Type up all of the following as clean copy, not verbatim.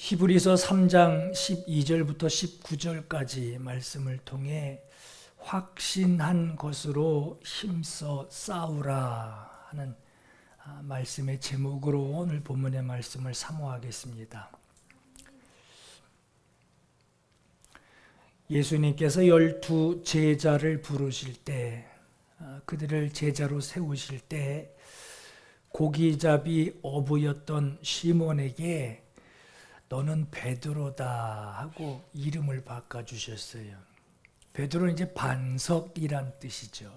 히브리서 3장 12절부터 19절까지 말씀을 통해 확신한 것으로 힘써 싸우라 하는 말씀의 제목으로 오늘 본문의 말씀을 사모하겠습니다. 예수님께서 12 제자를 부르실 때, 그들을 제자로 세우실 때 고기잡이 어부였던 시몬에게 너는 베드로다 하고 이름을 바꿔주셨어요. 베드로는 이제 반석이란 뜻이죠.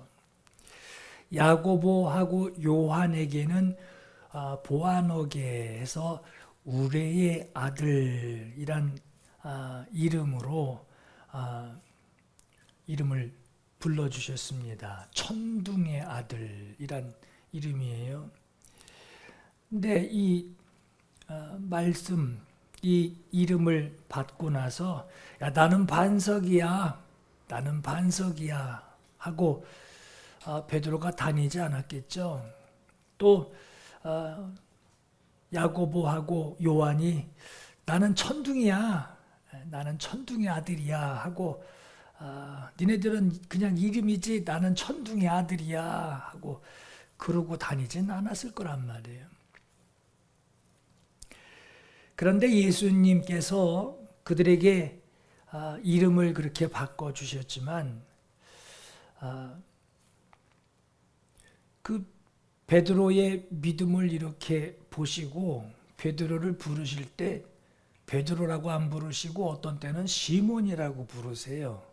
야고보하고 요한에게는 보아너게에서 우레의 아들이란 이름으로 이름을 불러주셨습니다. 천둥의 아들이란 이름이에요. 근데 이 말씀, 이 이름을 받고 나서 야 나는 반석이야 하고 베드로가 다니지 않았겠죠. 또 야고보하고 요한이 나는 천둥이야, 나는 천둥의 아들이야 하고 니네들은 그냥 이름이지 나는 천둥의 아들이야 하고 그러고 다니진 않았을 거란 말이에요. 그런데 예수님께서 그들에게 이름을 그렇게 바꿔주셨지만 그 베드로의 믿음을 이렇게 보시고 베드로를 부르실 때 베드로라고 안 부르시고 어떤 때는 시몬이라고 부르세요.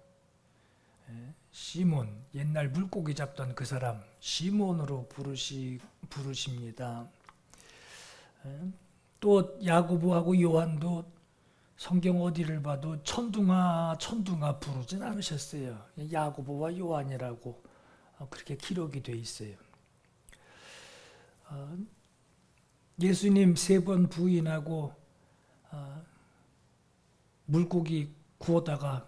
시몬, 옛날 물고기 잡던 그 사람 시몬으로 부르십니다. 또 야고보하고 요한도 성경 어디를 봐도 천둥아 부르진 않으셨어요. 야고보와 요한이라고 그렇게 기록이 돼 있어요. 예수님 3번 부인하고 물고기 구워다가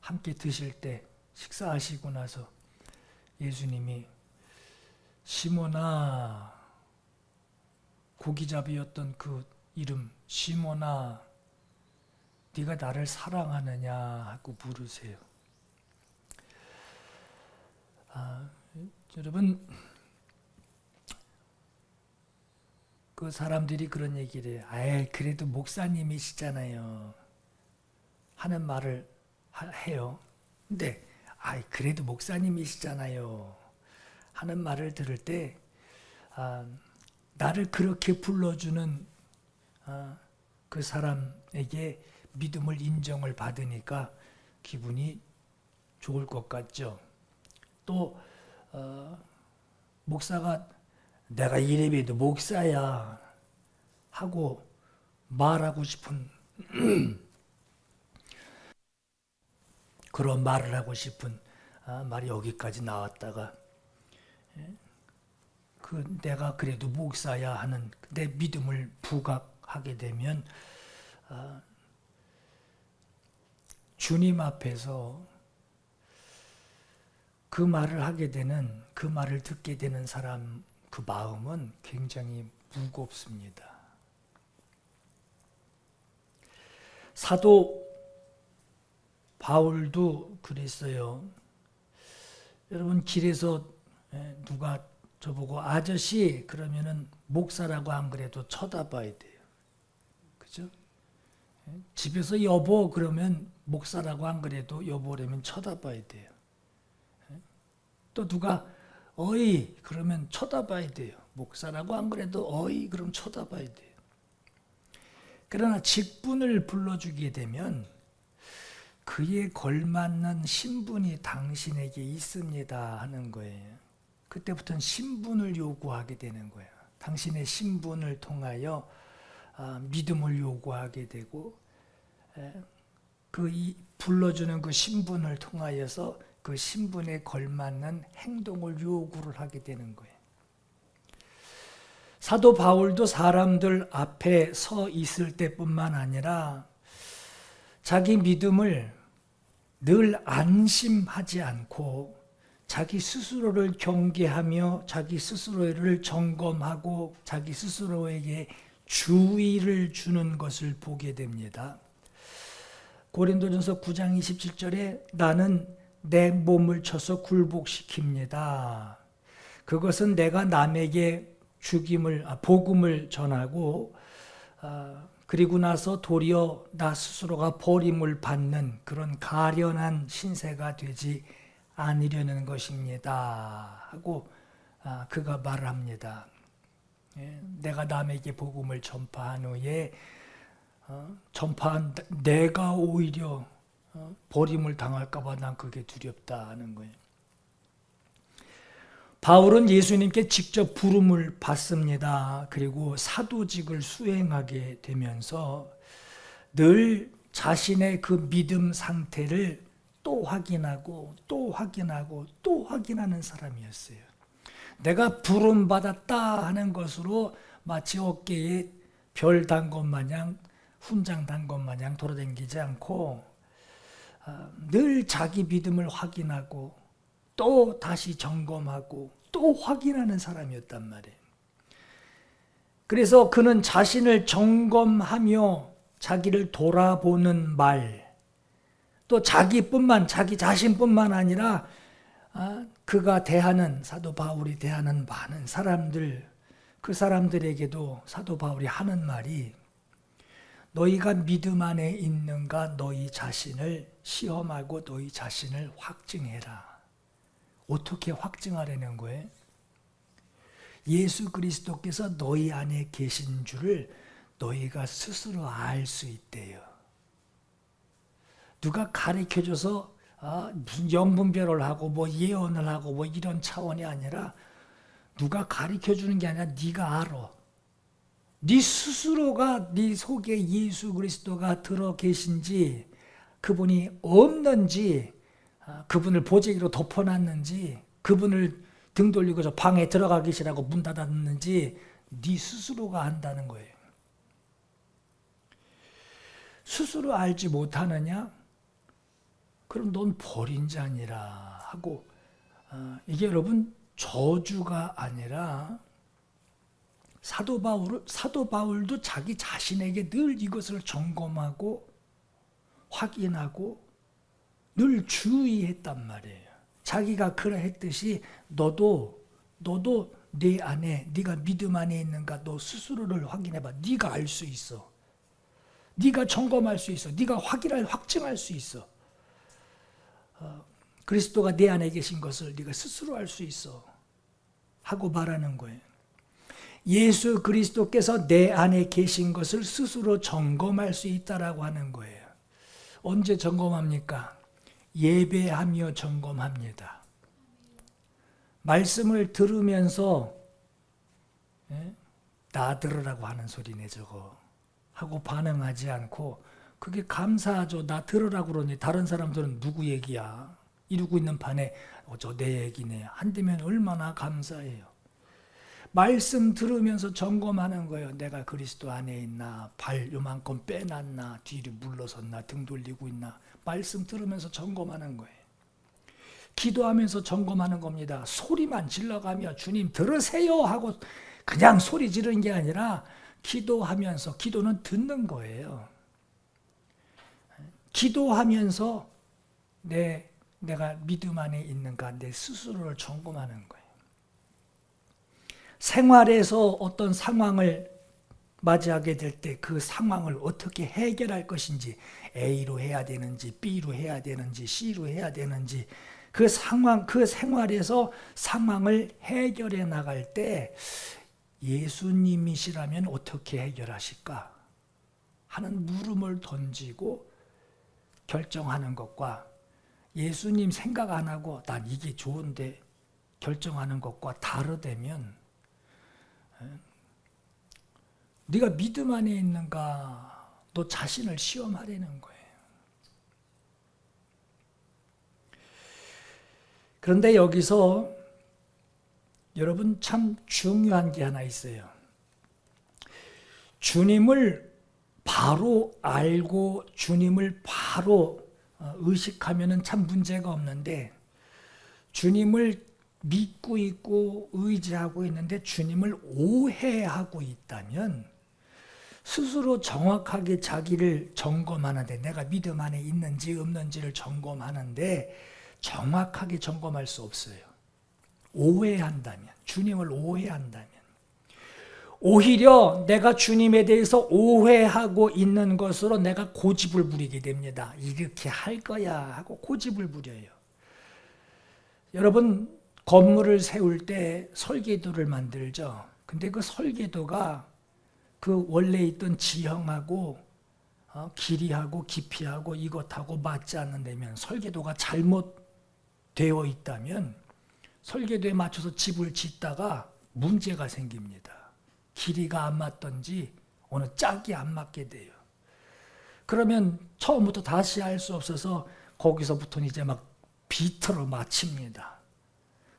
함께 드실 때 식사하시고 나서 예수님이 시몬아, 고기잡이였던 그 이름 시몬아 네가 나를 사랑하느냐 하고 부르세요. 여러분 그 사람들이 그런 얘기를 해요. 그래도 목사님이시잖아요 하는 말을 해요. 근데 그래도 목사님이시잖아요 하는 말을 들을 때 나를 그렇게 불러주는 그 사람에게 믿음을 인정을 받으니까 기분이 좋을 것 같죠. 또 목사가 내가 이래봬도 목사야 하고 말하고 싶은 그런 말을 하고 싶은 말이 여기까지 나왔다가 내가 그래도 목사야 하는 내 믿음을 부각하게 되면 주님 앞에서 그 말을 하게 되는, 그 말을 듣게 되는 사람 그 마음은 굉장히 무겁습니다. 사도 바울도 그랬어요. 여러분 길에서 누가 저보고 아저씨 그러면은 목사라고 안 그래도 쳐다봐야 돼요. 그죠? 집에서 여보 그러면 목사라고 안 그래도 여보라면 쳐다봐야 돼요. 또 누가 어이 그러면 쳐다봐야 돼요. 목사라고 안 그래도 어이 그럼 쳐다봐야 돼요. 그러나 직분을 불러주게 되면 그에 걸맞는 신분이 당신에게 있습니다 하는 거예요. 그때부터는 신분을 요구하게 되는 거예요. 당신의 신분을 통하여 믿음을 요구하게 되고 불러주는 그 신분을 통하여서 그 신분에 걸맞는 행동을 요구를 하게 되는 거예요. 사도 바울도 사람들 앞에 서 있을 때뿐만 아니라 자기 믿음을 늘 안심하지 않고 자기 스스로를 경계하며 자기 스스로를 점검하고 자기 스스로에게 주의를 주는 것을 보게 됩니다. 고린도전서 9장 27절에 나는 내 몸을 쳐서 굴복시킵니다. 그것은 내가 남에게 복음을 전하고 그리고 나서 도리어 나 스스로가 버림을 받는 그런 가련한 신세가 되지 않으려는 것입니다 하고 그가 말합니다. 내가 남에게 복음을 전파한 후에 전파한 내가 오히려 버림을 당할까 봐 난 그게 두렵다 하는 거예요. 바울은 예수님께 직접 부름을 받습니다. 그리고 사도직을 수행하게 되면서 늘 자신의 그 믿음 상태를 또 확인하고 또 확인하고 또 확인하는 사람이었어요. 내가 부름받았다 하는 것으로 마치 어깨에 별 단 것 마냥 훈장 단 것 마냥 돌아다니지 않고 늘 자기 믿음을 확인하고 또 다시 점검하고 또 확인하는 사람이었단 말이에요. 그래서 그는 자신을 점검하며 자기를 돌아보는 말, 또 자기 자신뿐만 아니라 그가 대하는, 사도 바울이 대하는 많은 사람들, 그 사람들에게도 사도 바울이 하는 말이 너희가 믿음 안에 있는가 너희 자신을 시험하고 너희 자신을 확증해라. 어떻게 확증하려는 거예요? 예수 그리스도께서 너희 안에 계신 줄을 너희가 스스로 알 수 있대요. 누가 가르쳐줘서 무슨 영분별을 하고 뭐 예언을 하고 뭐 이런 차원이 아니라 누가 가르쳐주는 게 아니라 네가 알아. 네 스스로가 네 속에 예수 그리스도가 들어 계신지 그분이 없는지 그분을 보재기로 덮어놨는지 그분을 등 돌리고 저 방에 들어가 계시라고 문 닫았는지 네 스스로가 안다는 거예요. 스스로 알지 못하느냐? 그럼 넌 버린 자니라 하고 이게 여러분 저주가 아니라 사도 바울도 자기 자신에게 늘 이것을 점검하고 확인하고 늘 주의했단 말이에요. 자기가 그러했듯이 너도 내 안에 네가 믿음 안에 있는가 너 스스로를 확인해봐. 네가 알 수 있어. 네가 점검할 수 있어. 네가 확증할 수 있어. 그리스도가 내 안에 계신 것을 네가 스스로 알 수 있어 하고 말하는 거예요. 예수 그리스도께서 내 안에 계신 것을 스스로 점검할 수 있다라고 하는 거예요. 언제 점검합니까? 예배하며 점검합니다. 말씀을 들으면서 나 들으라고 하는 소리네 저거 하고 반응하지 않고 그게 감사하죠. 나 들으라고 그러니 다른 사람들은 누구 얘기야? 이러고 있는 반에 저 내 얘기네 한다면 얼마나 감사해요. 말씀 들으면서 점검하는 거예요. 내가 그리스도 안에 있나, 발 요만큼 빼놨나, 뒤로 물러섰나, 등 돌리고 있나. 말씀 들으면서 점검하는 거예요. 기도하면서 점검하는 겁니다. 소리만 질러가며 주님 들으세요 하고 그냥 소리 지르는 게 아니라 기도하면서, 기도는 듣는 거예요. 기도하면서 내가 믿음 안에 있는가 내 스스로를 점검하는 거예요. 생활에서 어떤 상황을 맞이하게 될 때 그 상황을 어떻게 해결할 것인지 A로 해야 되는지 B로 해야 되는지 C로 해야 되는지 그 생활에서 상황을 해결해 나갈 때 예수님이시라면 어떻게 해결하실까 하는 물음을 던지고 결정하는 것과 예수님 생각 안 하고 난 이게 좋은데 결정하는 것과 다르다면 네가 믿음 안에 있는가 너 자신을 시험하려는 거예요. 그런데 여기서 여러분 참 중요한 게 하나 있어요. 주님을 바로 알고 주님을 바로 의식하면은 참 문제가 없는데 주님을 믿고 있고 의지하고 있는데 주님을 오해하고 있다면 스스로 정확하게 자기를 점검하는데, 내가 믿음 안에 있는지 없는지를 점검하는데 정확하게 점검할 수 없어요. 오해한다면, 주님을 오해한다면, 오히려 내가 주님에 대해서 오해하고 있는 것으로 내가 고집을 부리게 됩니다. 이렇게 할 거야 하고 고집을 부려요. 여러분, 건물을 세울 때 설계도를 만들죠. 근데 그 설계도가 그 원래 있던 지형하고 길이하고 깊이하고 이것하고 맞지 않는다면, 설계도가 잘못되어 있다면 설계도에 맞춰서 집을 짓다가 문제가 생깁니다. 길이가 안 맞든지 어느 짝이 안 맞게 돼요. 그러면 처음부터 다시 할 수 없어서 거기서부터는 이제 막 비틀어 맞춥니다.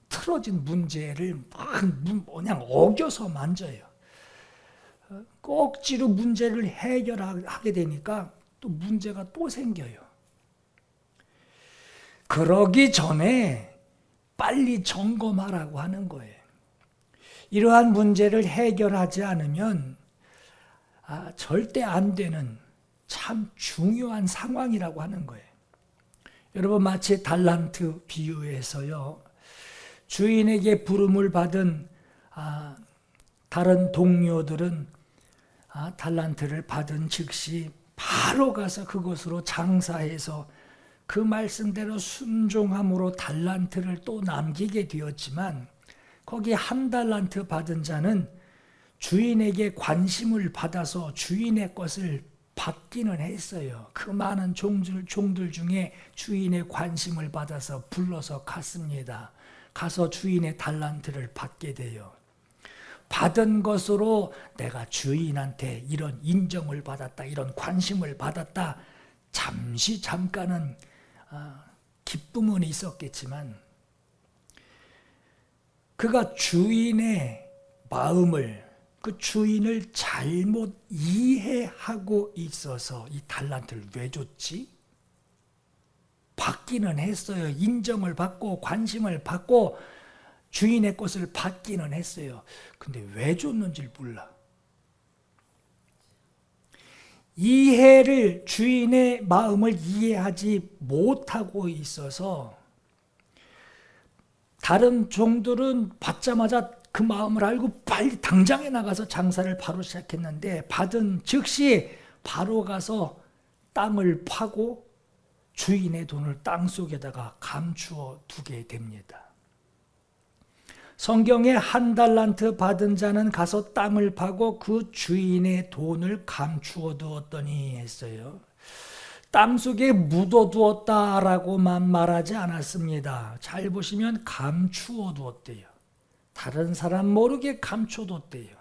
틀어진 문제를 막 그냥 어겨서 만져요. 억지로 문제를 해결하게 되니까 또 문제가 또 생겨요. 그러기 전에 빨리 점검하라고 하는 거예요. 이러한 문제를 해결하지 않으면 절대 안 되는 참 중요한 상황이라고 하는 거예요. 여러분, 마치 달란트 비유에서요, 주인에게 부름을 받은 다른 동료들은 달란트를 받은 즉시 바로 가서 그것으로 장사해서 그 말씀대로 순종함으로 달란트를 또 남기게 되었지만, 거기 한 달란트 받은 자는 주인에게 관심을 받아서 주인의 것을 받기는 했어요. 그 많은 종들 중에 주인의 관심을 받아서 불러서 갔습니다. 가서 주인의 달란트를 받게 돼요. 받은 것으로 내가 주인한테 이런 인정을 받았다, 이런 관심을 받았다, 잠깐은 기쁨은 있었겠지만, 그가 주인의 마음을, 그 주인을 잘못 이해하고 있어서 이 달란트를 왜 줬지? 받기는 했어요. 인정을 받고 관심을 받고 주인의 것을 받기는 했어요. 근데 왜 줬는지를 몰라. 주인의 마음을 이해하지 못하고 있어서, 다른 종들은 받자마자 그 마음을 알고 빨리 당장에 나가서 장사를 바로 시작했는데, 받은 즉시 바로 가서 땅을 파고 주인의 돈을 땅속에다가 감추어 두게 됩니다. 성경에 한 달란트 받은 자는 가서 땅을 파고 그 주인의 돈을 감추어 두었더니 했어요. 땅속에 묻어두었다라고만 말하지 않았습니다. 잘 보시면 감추어 두었대요. 다른 사람 모르게 감춰뒀대요.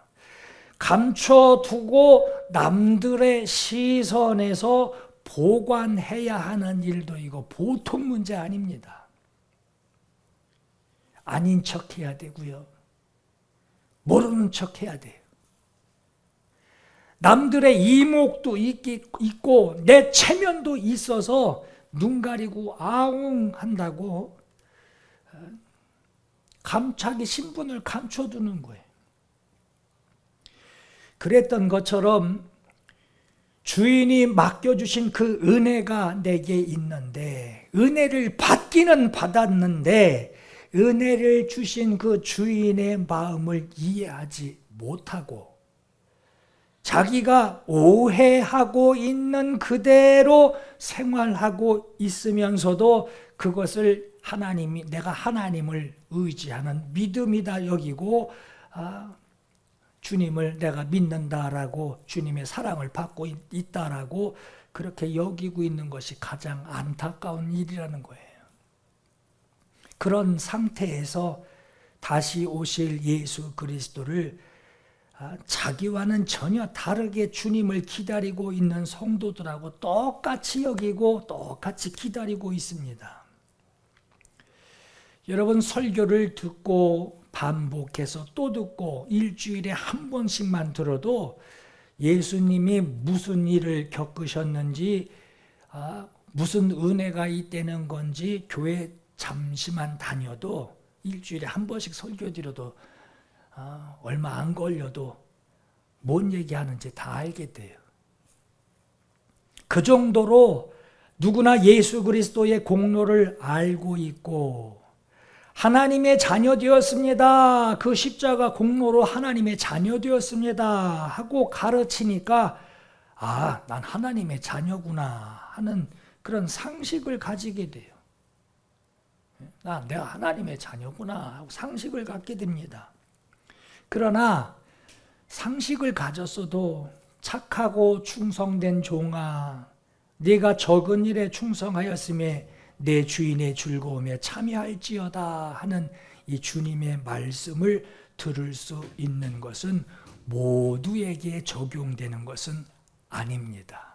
감춰두고 남들의 시선에서 보관해야 하는 일도 이거 보통 문제 아닙니다. 아닌 척 해야 되고요. 모르는 척 해야 돼요. 남들의 이목도 있고 내 체면도 있어서 눈 가리고 아웅 한다고 자기 신분을 감춰두는 거예요. 그랬던 것처럼 주인이 맡겨주신 그 은혜가 내게 있는데, 은혜를 받기는 받았는데 은혜를 주신 그 주인의 마음을 이해하지 못하고 자기가 오해하고 있는 그대로 생활하고 있으면서도 그것을 내가 하나님을 의지하는 믿음이다 여기고 주님을 내가 믿는다라고, 주님의 사랑을 받고 있다라고 그렇게 여기고 있는 것이 가장 안타까운 일이라는 거예요. 그런 상태에서 다시 오실 예수 그리스도를 자기와는 전혀 다르게 주님을 기다리고 있는 성도들하고 똑같이 여기고 똑같이 기다리고 있습니다. 여러분, 설교를 듣고 반복해서 또 듣고 일주일에 한 번씩만 들어도 예수님이 무슨 일을 겪으셨는지, 무슨 은혜가 있다는 건지, 교회 잠시만 다녀도 일주일에 한 번씩 설교 드려도 얼마 안 걸려도 뭔 얘기하는지 다 알게 돼요. 그 정도로 누구나 예수 그리스도의 공로를 알고 있고 하나님의 자녀 되었습니다. 그 십자가 공로로 하나님의 자녀 되었습니다. 하고 가르치니까 난 하나님의 자녀구나 하는 그런 상식을 가지게 돼요. 내가 하나님의 자녀구나 하고 상식을 갖게 됩니다. 그러나 상식을 가졌어도 착하고 충성된 종아, 네가 적은 일에 충성하였음에 내 주인의 즐거움에 참여할지어다 하는 이 주님의 말씀을 들을 수 있는 것은 모두에게 적용되는 것은 아닙니다.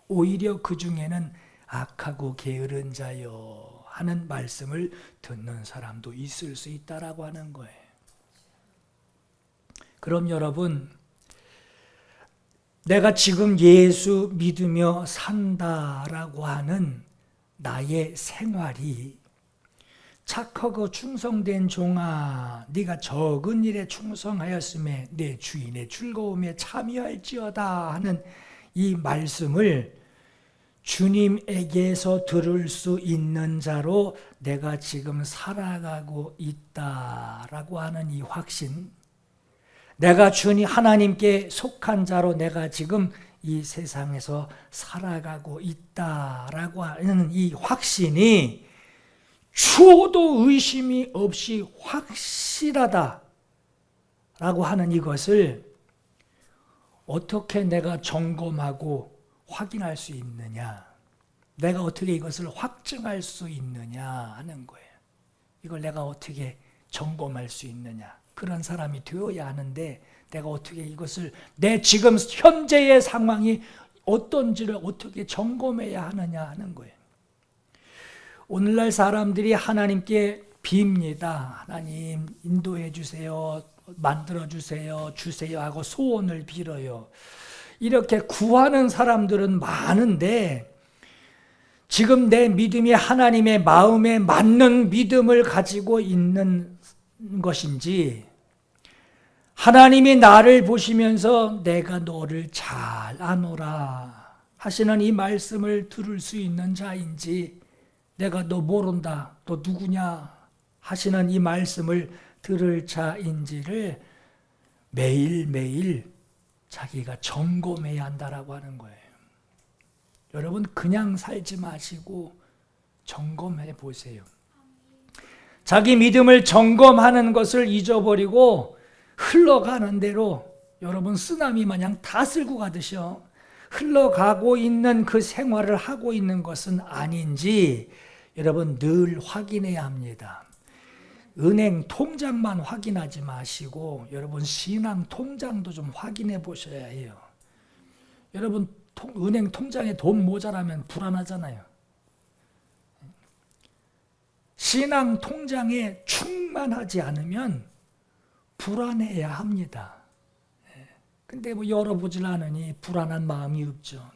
오히려 그 중에는 악하고 게으른 자여 하는 말씀을 듣는 사람도 있을 수 있다라고 하는 거예요. 그럼 여러분, 내가 지금 예수 믿으며 산다라고 하는 나의 생활이 착하고 충성된 종아, 네가 적은 일에 충성하였음에 내 주인의 즐거움에 참여할지어다 하는 이 말씀을 주님에게서 들을 수 있는 자로 내가 지금 살아가고 있다라고 하는 이 확신, 내가 주님 하나님께 속한 자로 내가 지금 이 세상에서 살아가고 있다라고 하는 이 확신이 추호도 의심이 없이 확실하다라고 하는 이것을 어떻게 내가 점검하고 확인할 수 있느냐, 내가 어떻게 이것을 확증할 수 있느냐 하는 거예요. 이걸 내가 어떻게 점검할 수 있느냐, 그런 사람이 되어야 하는데 내가 어떻게 이것을 내 지금 현재의 상황이 어떤지를 어떻게 점검해야 하느냐 하는 거예요. 오늘날 사람들이 하나님께 빕니다. 하나님 인도해 주세요, 만들어 주세요, 주세요 하고 소원을 빌어요. 이렇게 구하는 사람들은 많은데 지금 내 믿음이 하나님의 마음에 맞는 믿음을 가지고 있는 것인지, 하나님이 나를 보시면서 내가 너를 잘 아노라 하시는 이 말씀을 들을 수 있는 자인지, 내가 너 모른다, 너 누구냐 하시는 이 말씀을 들을 자인지를 매일매일 자기가 점검해야 한다라고 하는 거예요. 여러분, 그냥 살지 마시고 점검해 보세요. 자기 믿음을 점검하는 것을 잊어버리고 흘러가는 대로 여러분 쓰나미 마냥 다 쓸고 가듯이요, 흘러가고 있는 그 생활을 하고 있는 것은 아닌지 여러분 늘 확인해야 합니다. 은행 통장만 확인하지 마시고 여러분 신앙 통장도 좀 확인해 보셔야 해요. 여러분 은행 통장에 돈 모자라면 불안하잖아요. 신앙 통장에 충만하지 않으면 불안해야 합니다. 근데 열어보질 않으니 불안한 마음이 없죠.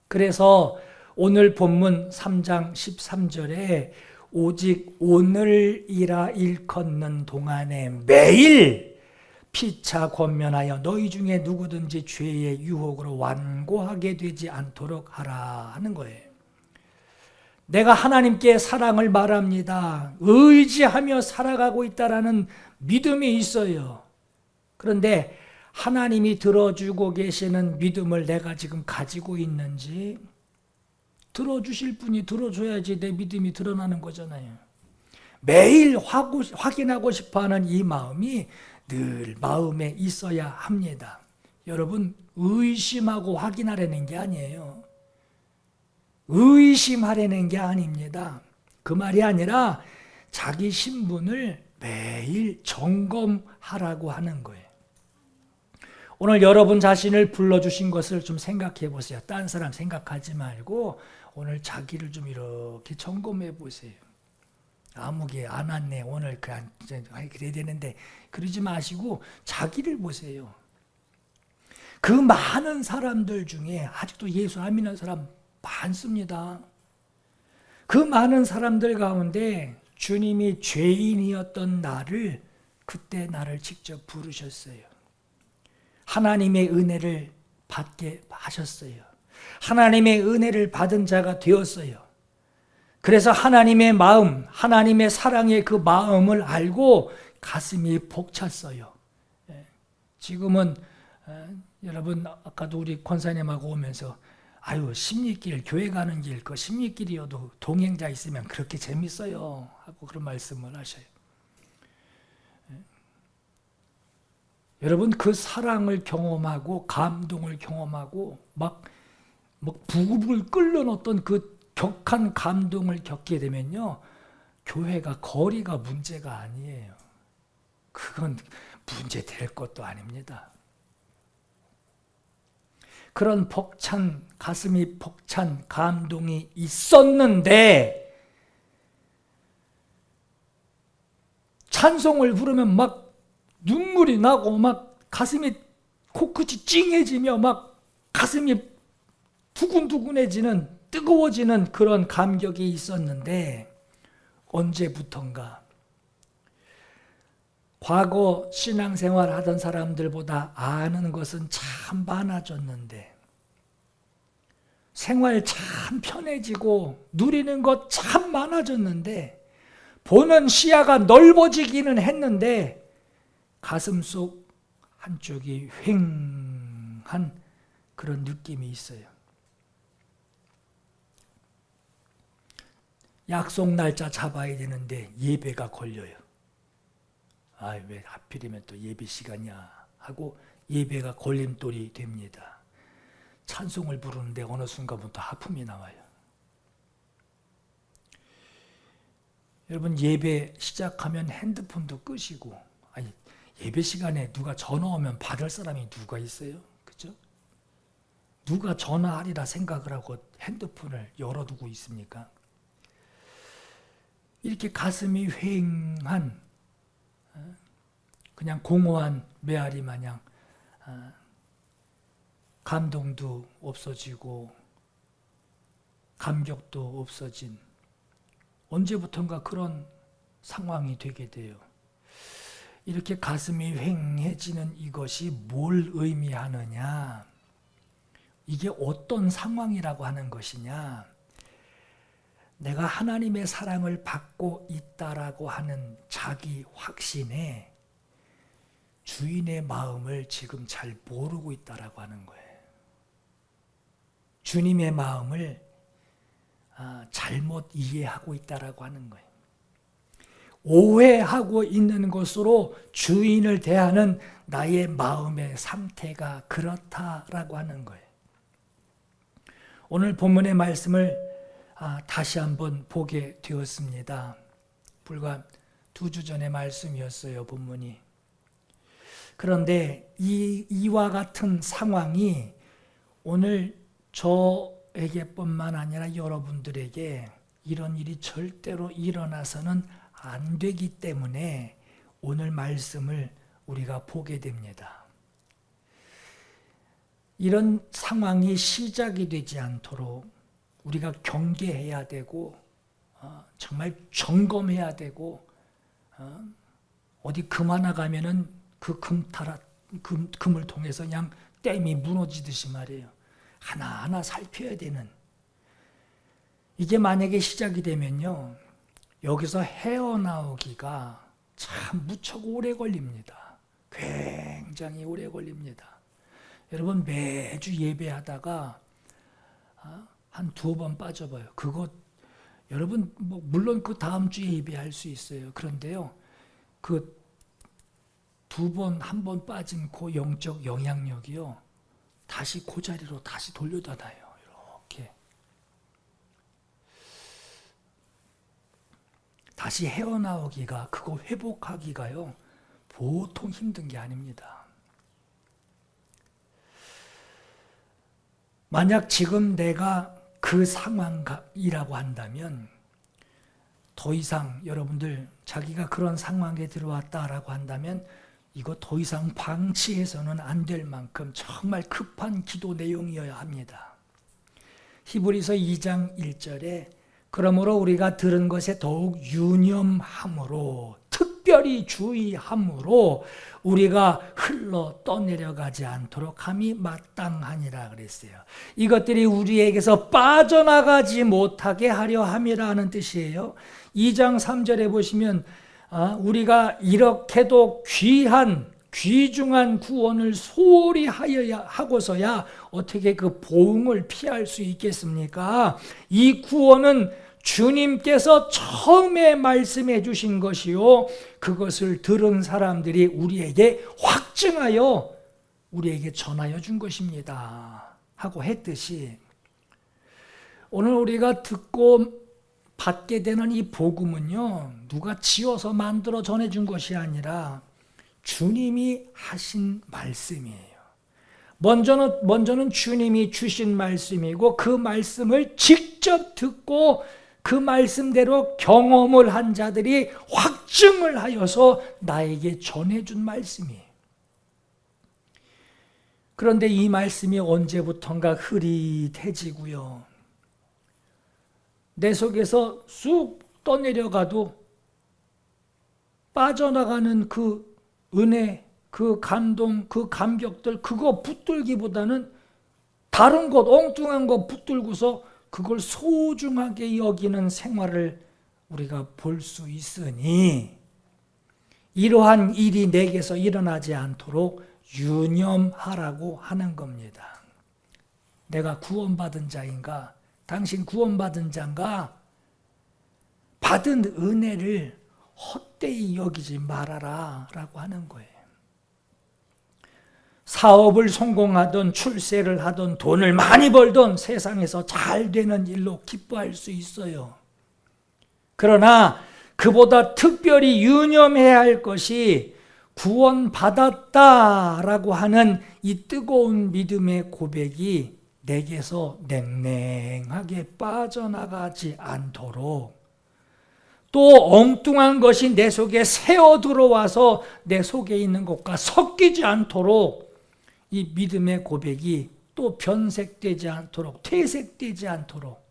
그래서 오늘 본문 3장 13절에 오직 오늘이라 일컫는 동안에 매일 피차 권면하여 너희 중에 누구든지 죄의 유혹으로 완고하게 되지 않도록 하라 하는 거예요. 내가 하나님께 사랑을 말합니다. 의지하며 살아가고 있다라는 믿음이 있어요. 그런데 하나님이 들어주고 계시는 믿음을 내가 지금 가지고 있는지, 들어주실 분이 들어줘야지 내 믿음이 드러나는 거잖아요. 매일 확인하고 싶어하는 이 마음이 늘 마음에 있어야 합니다. 여러분, 의심하고 확인하려는 게 아니에요. 의심하려는 게 아닙니다. 그 말이 아니라 자기 신분을 매일 점검하라고 하는 거예요. 오늘 여러분 자신을 불러주신 것을 좀 생각해 보세요. 딴 사람 생각하지 말고 오늘 자기를 좀 이렇게 점검해 보세요. 아무개 안 왔네, 오늘 그냥 그래야 되는데, 그러지 마시고 자기를 보세요. 그 많은 사람들 중에 아직도 예수 안 믿는 사람 많습니다. 그 많은 사람들 가운데 주님이 죄인이었던 나를, 그때 나를 직접 부르셨어요. 하나님의 은혜를 받게 하셨어요. 하나님의 은혜를 받은 자가 되었어요. 그래서 하나님의 마음, 하나님의 사랑의 그 마음을 알고 가슴이 벅찼어요. 지금은 여러분 아까도 우리 권사님하고 오면서 아유 십리길 교회 가는 길 그 십리길이어도 동행자 있으면 그렇게 재밌어요 하고 그런 말씀을 하셔요. 여러분 그 사랑을 경험하고 감동을 경험하고 막 부글부글 끓는 어떤 그 격한 감동을 겪게 되면요, 교회가 거리가 문제가 아니에요. 그건 문제 될 것도 아닙니다. 그런 벅찬 가슴이 벅찬 감동이 있었는데 찬송을 부르면 막 눈물이 나고 막 가슴이 코끝이 찡해지며 막 가슴이 두근두근해지는 뜨거워지는 그런 감격이 있었는데 언제부턴가 과거 신앙생활 하던 사람들보다 아는 것은 참 많아졌는데 생활 참 편해지고 누리는 것 참 많아졌는데 보는 시야가 넓어지기는 했는데 가슴속 한쪽이 휑한 그런 느낌이 있어요. 약속 날짜 잡아야 되는데 예배가 걸려요. 아, 왜 하필이면 또 예배 시간이야 하고 예배가 걸림돌이 됩니다. 찬송을 부르는데 어느 순간부터 하품이 나와요. 여러분 예배 시작하면 핸드폰도 끄시고, 아니 예배 시간에 누가 전화 오면 받을 사람이 누가 있어요? 그죠? 누가 전화하리라 생각을 하고 핸드폰을 열어두고 있습니까? 이렇게 가슴이 휑한 그냥 공허한 메아리 마냥 감동도 없어지고 감격도 없어진 언제부턴가 그런 상황이 되게 돼요. 이렇게 가슴이 휑해지는 이것이 뭘 의미하느냐? 이게 어떤 상황이라고 하는 것이냐? 내가 하나님의 사랑을 받고 있다라고 하는 자기 확신에 주인의 마음을 지금 잘 모르고 있다라고 하는 거예요. 주님의 마음을 잘못 이해하고 있다라고 하는 거예요. 오해하고 있는 것으로 주인을 대하는 나의 마음의 상태가 그렇다라고 하는 거예요. 오늘 본문의 말씀을 다시 한번 보게 되었습니다. 불과 2주 전의 말씀이었어요, 본문이. 그런데 이와 같은 상황이 오늘 저에게뿐만 아니라 여러분들에게 이런 일이 절대로 일어나서는 안 되기 때문에 오늘 말씀을 우리가 보게 됩니다. 이런 상황이 시작이 되지 않도록 우리가 경계해야 되고 정말 점검해야 되고 어디 금 하나 가면은 그 금을 통해서 그냥 댐이 무너지듯이 말이에요. 하나하나 살펴야 되는, 이게 만약에 시작이 되면요, 여기서 헤어나오기가 참 무척 오래 걸립니다. 굉장히 오래 걸립니다. 여러분 매주 예배하다가 한 2번 빠져봐요. 그거 여러분 물론 그 다음 주에 예배할 수 있어요. 그런데요, 그 2번, 1번 빠진 그 영적 영향력이요, 다시 그 자리로 다시 돌려다 놔요. 이렇게 다시 헤어나오기가, 그거 회복하기가요 보통 힘든 게 아닙니다. 만약 지금 내가 그 상황이라고 한다면 더 이상 여러분들 자기가 그런 상황에 들어왔다라고 한다면 이거 더 이상 방치해서는 안 될 만큼 정말 급한 기도 내용이어야 합니다. 히브리서 2장 1절에 그러므로 우리가 들은 것에 더욱 유념함으로 특별히 주의함으로 우리가 흘러 떠내려가지 않도록 함이 마땅하니라 그랬어요. 이것들이 우리에게서 빠져나가지 못하게 하려 함이라는 뜻이에요. 2장 3절에 보시면 우리가 이렇게도 귀중한 구원을 소홀히 하고서야 어떻게 그 보응을 피할 수 있겠습니까? 이 구원은 주님께서 처음에 말씀해 주신 것이요, 그것을 들은 사람들이 우리에게 확증하여 우리에게 전하여 준 것입니다 하고 했듯이, 오늘 우리가 듣고 받게 되는 이 복음은요, 누가 지어서 만들어 전해준 것이 아니라 주님이 하신 말씀이에요. 먼저는 주님이 주신 말씀이고, 그 말씀을 직접 듣고 그 말씀대로 경험을 한 자들이 확증을 하여서 나에게 전해준 말씀이에요. 그런데 이 말씀이 언제부턴가 흐릿해지고요, 내 속에서 쑥 떠내려가도 빠져나가는 그 은혜, 그 감동, 그 감격들, 그거 붙들기보다는 다른 것, 엉뚱한 거 붙들고서 그걸 소중하게 여기는 생활을 우리가 볼 수 있으니, 이러한 일이 내게서 일어나지 않도록 유념하라고 하는 겁니다. 내가 구원받은 자인가? 당신 구원받은 자인가? 받은 은혜를 헛되이 여기지 말아라 라고 하는 거예요. 사업을 성공하던, 출세를 하던, 돈을 많이 벌던, 세상에서 잘 되는 일로 기뻐할 수 있어요. 그러나 그보다 특별히 유념해야 할 것이 구원받았다라고 하는 이 뜨거운 믿음의 고백이 내게서 냉랭하게 빠져나가지 않도록, 또 엉뚱한 것이 내 속에 새어 들어와서 내 속에 있는 것과 섞이지 않도록, 이 믿음의 고백이 또 변색되지 않도록, 퇴색되지 않도록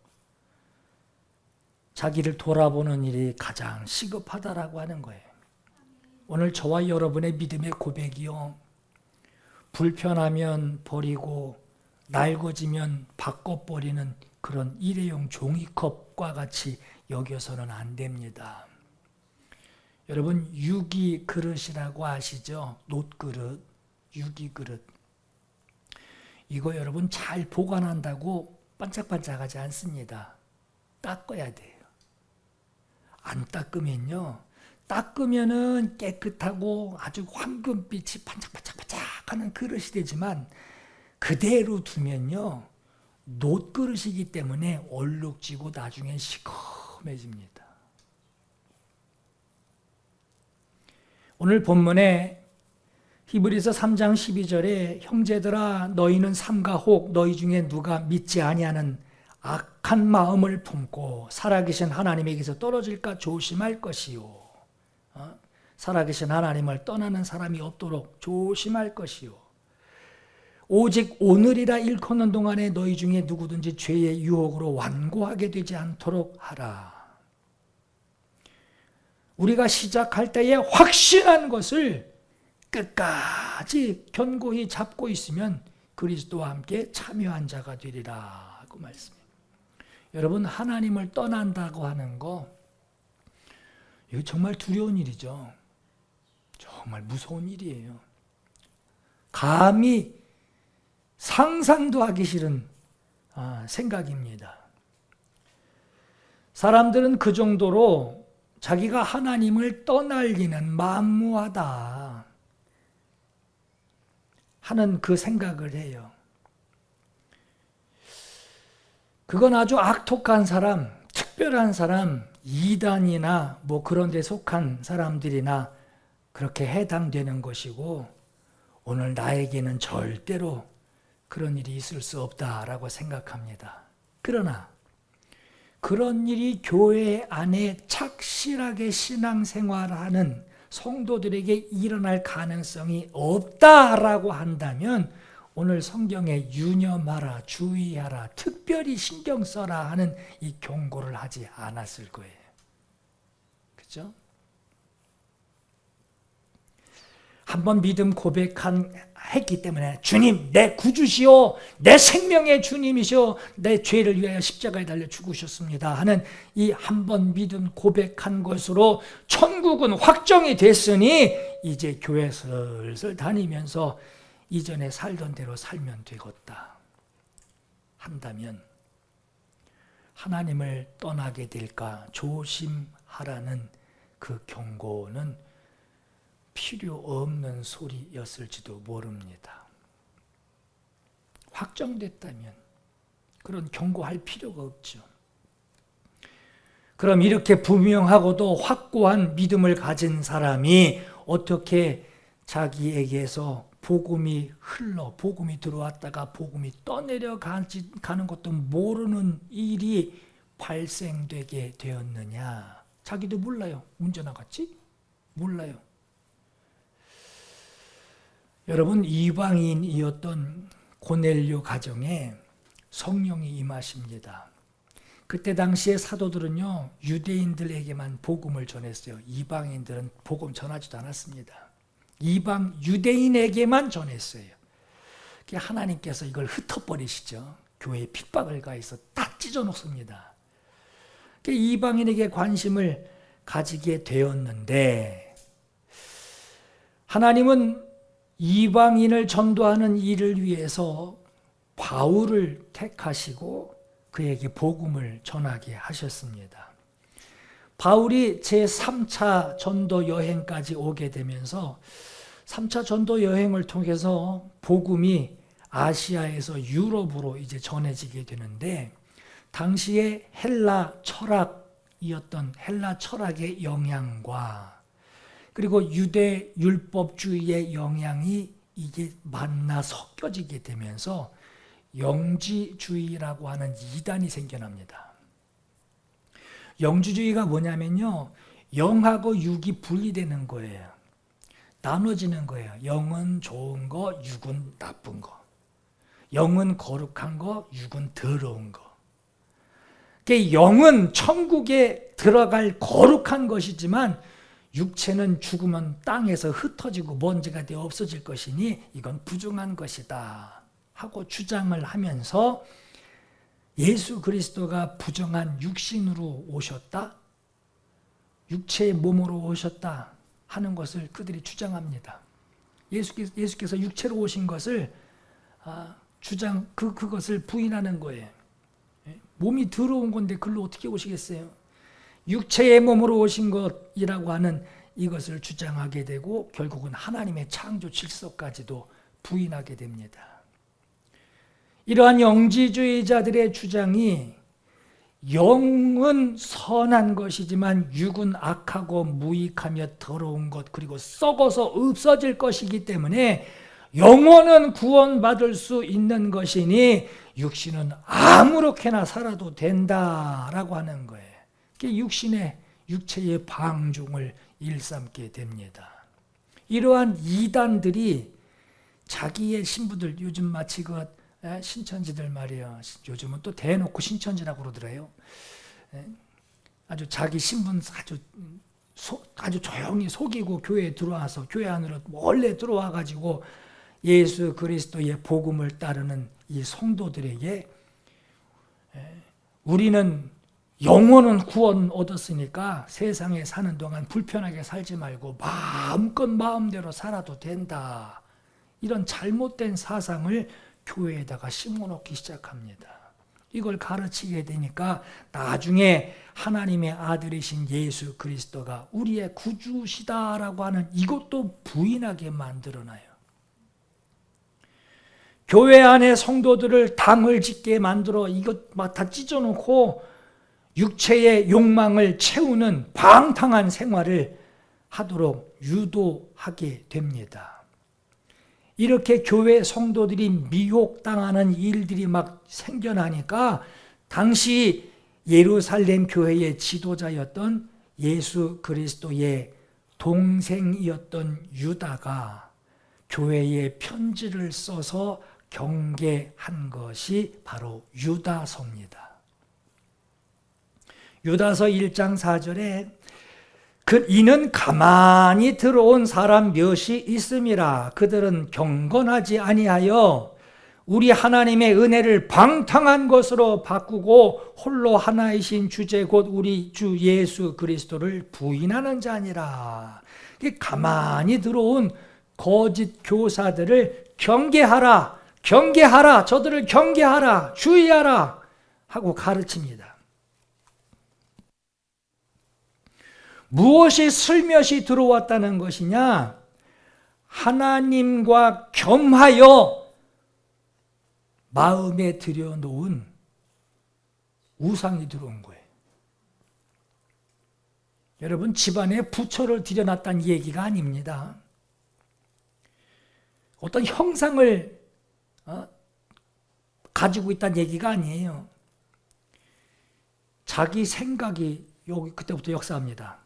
자기를 돌아보는 일이 가장 시급하다라고 하는 거예요. 오늘 저와 여러분의 믿음의 고백이요, 불편하면 버리고 낡아지면 바꿔버리는 그런 일회용 종이컵과 같이 여겨서는 안 됩니다. 여러분, 유기 그릇이라고 아시죠? 놋그릇, 유기 그릇. 이거 여러분 잘 보관한다고 반짝반짝하지 않습니다. 닦아야 돼요. 안 닦으면은 깨끗하고 아주 황금빛이 반짝반짝반짝하는 그릇이 되지만, 그대로 두면요, 놋그릇이기 때문에 얼룩지고 나중엔 시커매집니다. 오늘 본문에 히브리서 3장 12절에 형제들아 너희는 삼가 혹 너희 중에 누가 믿지 아니하는 악한 마음을 품고 살아계신 하나님에게서 떨어질까 조심할 것이요. 살아계신 하나님을 떠나는 사람이 없도록 조심할 것이요. 오직 오늘이라 일컫는 동안에 너희 중에 누구든지 죄의 유혹으로 완고하게 되지 않도록 하라. 우리가 시작할 때에 확신한 것을 끝까지 견고히 잡고 있으면 그리스도와 함께 참여한 자가 되리라 하고 말씀해요. 여러분, 하나님을 떠난다고 하는 거, 이거 정말 두려운 일이죠. 정말 무서운 일이에요. 감히 상상도 하기 싫은 생각입니다. 사람들은 그 정도로 자기가 하나님을 떠날리는 만무하다 하는 그 생각을 해요. 그건 아주 악독한 사람, 특별한 사람, 이단이나 뭐 그런 데 속한 사람들이나 그렇게 해당되는 것이고, 오늘 나에게는 절대로 그런 일이 있을 수 없다라고 생각합니다. 그러나 그런 일이 교회 안에 착실하게 신앙생활하는 성도들에게 일어날 가능성이 없다라고 한다면, 오늘 성경에 유념하라, 주의하라, 특별히 신경 써라 하는 이 경고를 하지 않았을 거예요. 그렇죠? 한번 믿음 고백했기 때문에 주님 내 구주시오, 내 생명의 주님이시오, 내 죄를 위하여 십자가에 달려 죽으셨습니다 하는 이 한번 믿음 고백한 것으로 천국은 확정이 됐으니 이제 교회 슬슬 다니면서 이전에 살던 대로 살면 되겠다 한다면 하나님을 떠나게 될까 조심하라는 그 경고는 필요 없는 소리였을지도 모릅니다. 확정됐다면 그런 경고할 필요가 없죠. 그럼 이렇게 분명하고도 확고한 믿음을 가진 사람이 어떻게 자기에게서 복음이 복음이 들어왔다가 복음이 떠내려 가는 것도 모르는 일이 발생되게 되었느냐? 자기도 몰라요. 언제 나갔지? 몰라요. 여러분, 이방인이었던 고넬료 가정에 성령이 임하십니다. 그때 당시에 사도들은요, 유대인들에게만 복음을 전했어요. 이방인들은 복음 전하지도 않았습니다. 유대인에게만 전했어요. 하나님께서 이걸 흩어버리시죠. 교회에 핍박을 가해서 다 찢어놓습니다. 이방인에게 관심을 가지게 되었는데 하나님은 이방인을 전도하는 일을 위해서 바울을 택하시고 그에게 복음을 전하게 하셨습니다. 바울이 제3차 전도 여행까지 오게 되면서 3차 전도 여행을 통해서 복음이 아시아에서 유럽으로 이제 전해지게 되는데 당시에 헬라 철학의 영향과 그리고 유대 율법주의의 영향이 이게 만나 섞여지게 되면서 영지주의라고 하는 이단이 생겨납니다. 영지주의가 뭐냐면요, 영하고 육이 분리되는 거예요. 나눠지는 거예요. 영은 좋은 거, 육은 나쁜 거. 영은 거룩한 거, 육은 더러운 거. 영은 천국에 들어갈 거룩한 것이지만 육체는 죽으면 땅에서 흩어지고 먼지가 되어 없어질 것이니 이건 부정한 것이다 하고 주장을 하면서 예수 그리스도가 부정한 육신으로 오셨다, 육체의 몸으로 오셨다 하는 것을 그들이 주장합니다. 예수께서 육체로 오신 것을 그것을 부인하는 거예요. 몸이 더러운 건데 글로 어떻게 오시겠어요? 육체의 몸으로 오신 것이라고 하는 이것을 주장하게 되고 결국은 하나님의 창조 질서까지도 부인하게 됩니다. 이러한 영지주의자들의 주장이 영은 선한 것이지만 육은 악하고 무익하며 더러운 것 그리고 썩어서 없어질 것이기 때문에 영혼은 구원받을 수 있는 것이니 육신은 아무렇게나 살아도 된다라고 하는 거예요. 육체의 방종을 일삼게 됩니다. 이러한 이단들이 자기의 신부들, 요즘 마치 신천지들 말이에요. 요즘은 또 대놓고 신천지라고 그러더래요. 아주 자기 신분 아주 조용히 속이고 교회에 들어와서 교회 안으로 몰래 들어와 가지고 예수 그리스도의 복음을 따르는 이 성도들에게 우리는 영혼은 구원 얻었으니까 세상에 사는 동안 불편하게 살지 말고 마음껏 마음대로 살아도 된다. 이런 잘못된 사상을 교회에다가 심어놓기 시작합니다. 이걸 가르치게 되니까 나중에 하나님의 아들이신 예수 그리스도가 우리의 구주시다라고 하는 이것도 부인하게 만들어놔요. 교회 안에 성도들을 당을 짓게 만들어 이것 막 다 찢어놓고 육체의 욕망을 채우는 방탕한 생활을 하도록 유도하게 됩니다. 이렇게 교회 성도들이 미혹당하는 일들이 막 생겨나니까 당시 예루살렘 교회의 지도자였던 예수 그리스도의 동생이었던 유다가 교회에 편지를 써서 경계한 것이 바로 유다서입니다. 유다서 1장 4절에 이는 가만히 들어온 사람 몇이 있음이라. 그들은 경건하지 아니하여 우리 하나님의 은혜를 방탕한 것으로 바꾸고 홀로 하나이신 주제 곧 우리 주 예수 그리스도를 부인하는 자니라. 가만히 들어온 거짓 교사들을 경계하라, 경계하라, 저들을 경계하라, 주의하라 하고 가르칩니다. 무엇이 슬며시 들어왔다는 것이냐? 하나님과 겸하여 마음에 들여놓은 우상이 들어온 거예요. 여러분, 집안에 부처를 들여놨다는 얘기가 아닙니다. 어떤 형상을 가지고 있다는 얘기가 아니에요. 자기 생각이 여기 그때부터 역사합니다.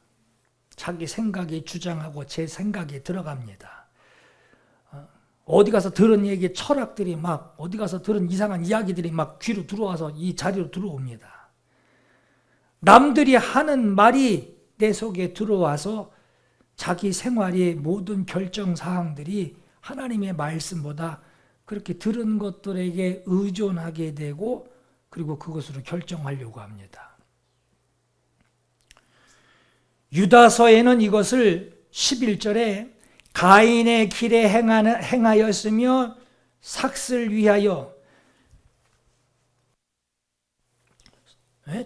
자기 생각이 주장하고 제 생각이 들어갑니다. 어디 가서 들은 얘기, 철학들이 막 어디 가서 들은 이상한 이야기들이 막 귀로 들어와서 이 자리로 들어옵니다. 남들이 하는 말이 내 속에 들어와서 자기 생활의 모든 결정 사항들이 하나님의 말씀보다 그렇게 들은 것들에게 의존하게 되고 그리고 그것으로 결정하려고 합니다. 유다서에는 이것을 11절에 가인의 길에 행하였으며 삭슬 위하여